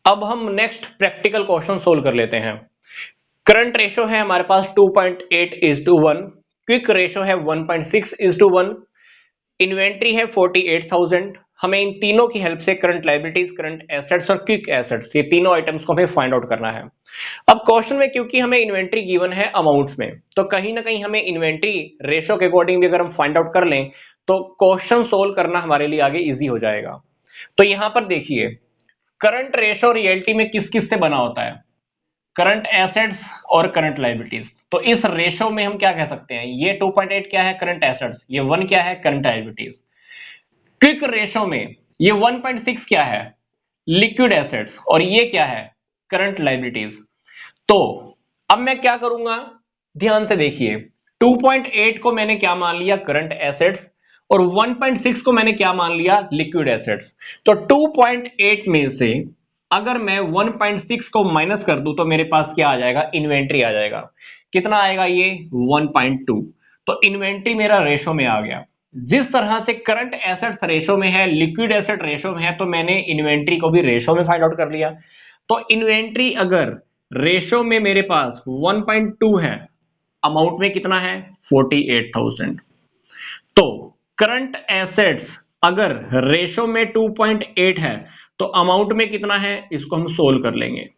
अब हम next practical question solve कर लेते हैं। करंट रेशो है हमारे पास 2.8:1, क्विक रेशो है 1.6:1, इन्वेंट्री है 48,000। हमें इन तीनों की हेल्प से करंट लायबिलिटीज, करंट एसेट्स और क्विक एसेट्स, ये तीनों आइटम्स को हमें फाइंड आउट करना है। अब क्वेश्चन में क्योंकि हमें इन्वेंट्री गिवन है अमाउंट्स में, तो कहीं ना कहीं हमें इन्वेंट्री रेशो के अकॉर्डिंग भी अगर हम फाइंड आउट कर लें तो क्वेश्चन सोल्व करना हमारे लिए आगे इजी हो जाएगा। तो यहां पर देखिए, करंट रेशो रियलिटी में किस किस से बना होता है? करंट एसेट्स और करंट लायबिलिटीज। तो इस रेशो में हम क्या कह सकते हैं, ये 2.8 क्या है? Current assets. ये 1 क्या है? Current liabilities. क्विक रेशो में ये 1.6 क्या है? Liquid assets. और ये क्या है? Current liabilities. तो अब मैं क्या करूंगा, ध्यान से देखिए। 2.8 को मैंने क्या मान लिया? Current assets. और 1.6 को मैंने क्या मान लिया? Liquid assets. तो 2.8 में से अगर मैं 1.6 को माइनस कर दूं तो मेरे पास क्या आ जाएगा? इन्वेंट्री आ जाएगा। कितना आएगा ये? 1.2। तो इन्वेंट्री मेरा रेशो में आ गया। जिस तरह से करंट एसेट्स रेशो में है, लिक्विड एसेट रेशो में है, तो मैंने इन्वेंट्री को भी रेशो में फाइंड आउट कर लिया। तो इन्वेंट्री अगर रेशो में मेरे पास 1.2 है, अमाउंट में कितना है? 48,000। तो करंट एसेट्स अगर रेशो में 2.8 है तो अमाउंट में कितना है? इसको हम सोल्व कर लेंगे।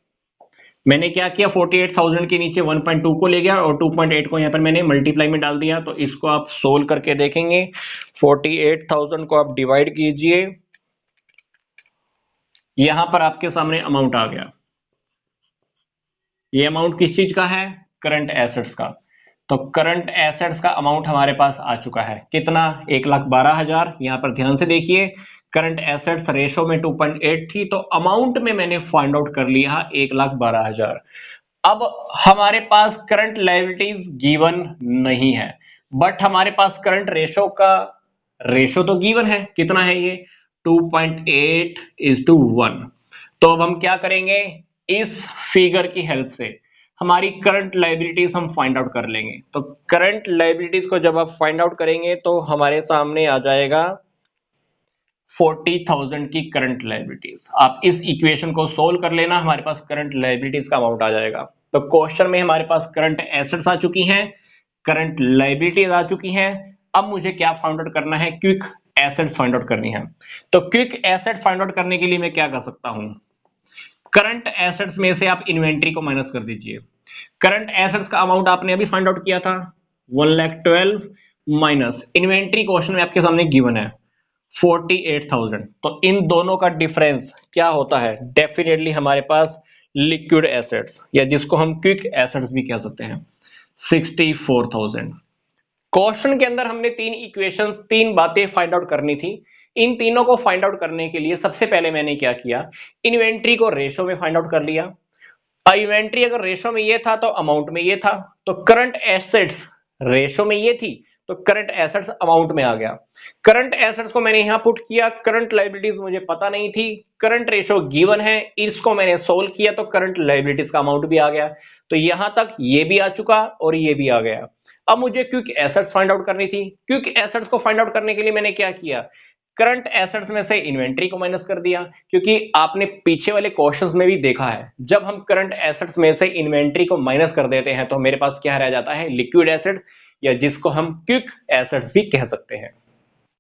मैंने क्या किया, 48,000 के नीचे 1.2 को ले गया और 2.8 को यहां पर मैंने मल्टीप्लाई में डाल दिया। तो इसको आप सोल्व करके देखेंगे। 48,000 को आप डिवाइड कीजिए, यहां पर आपके सामने अमाउंट आ गया। ये अमाउंट किस चीज का है? करंट एसेट्स का। तो करंट एसेट्स का अमाउंट हमारे पास आ चुका है। कितना? 1,12,000। यहां पर ध्यान से देखिए, करंट एसेट्स रेशो में 2.8 थी, तो अमाउंट में मैंने फाइंड आउट कर लिया 1,12,000। अब हमारे पास करंट लायबिलिटीज गिवन नहीं है, बट हमारे पास करंट रेशो का रेशो तो गिवन है। कितना है ये? 2.8:1। तो अब हम क्या करेंगे, इस फिगर की हेल्प से हमारी करंट लायबिलिटीज हम फाइंड आउट कर लेंगे। तो करंट लायबिलिटीज को जब आप फाइंड आउट करेंगे तो हमारे सामने आ जाएगा 40,000 की करंट लायबिलिटीज। आप इस इक्वेशन को सोल्व कर लेना, हमारे पास करंट लायबिलिटीज का अमाउंट आ जाएगा। तो क्वेश्चन में हमारे पास करंट एसेट्स आ चुकी हैं, करंट लायबिलिटीज आ चुकी हैं। अब मुझे क्या फाइंड आउट करना है? क्विक एसेट्स फाइंड आउट करनी है। तो क्विक एसेट फाइंड आउट करने के लिए मैं क्या कर सकता हूं, करंट एसेट्स में से आप इन्वेंट्री को माइनस कर दीजिए। करंट एसेट्स का अमाउंट आपने अभी फाइंड आउट किया था 1,12,000 माइनस इन्वेंट्री, क्वेश्चन में आपके सामने गिवन है 48,000। तो इन दोनों का डिफरेंस क्या होता है? डेफिनेटली हमारे पास लिक्विड एसेट्स, या जिसको हम क्विक एसेट्स भी कह सकते हैं, 64,000। क्वेश्चन के अंदर हमने तीन इक्वेशंस, तीन बातें फाइंड आउट करनी थी। इन तीनों को फाइंड आउट करने के लिए सबसे पहले मैंने क्या किया, इन्वेंट्री को रेशो में फाइंड आउट कर लिया। इन्वेंट्री अगर रेशो में ये था तो अमाउंट में ये था। तो करंट एसेट्स रेशो में ये थी तो करंट एसेट्स अमाउंट में आ गया। करंट एसेट्स को मैंने यहां पुट किया, करंट लायबिलिटीज मुझे पता नहीं थी, करंट रेशो गिवन है, इसको मैंने सोल्व किया तो करंट लायबिलिटीज का अमाउंट भी आ गया। तो यहां तक ये भी आ चुका और ये भी आ गया। अब मुझे क्विक एसेट्स फाइंड आउट करनी थी। क्विक एसेट्स को फाइंड आउट करने के लिए मैंने क्या किया, करंट एसेट्स में से इन्वेंट्री को माइनस कर दिया। क्योंकि आपने पीछे वाले क्वेश्चंस में भी देखा है, जब हम करंट एसेट्स में से इन्वेंट्री को माइनस कर देते हैं तो मेरे पास क्या रह जाता है? लिक्विड एसेट्स, या जिसको हम क्विक एसेट्स भी कह सकते हैं।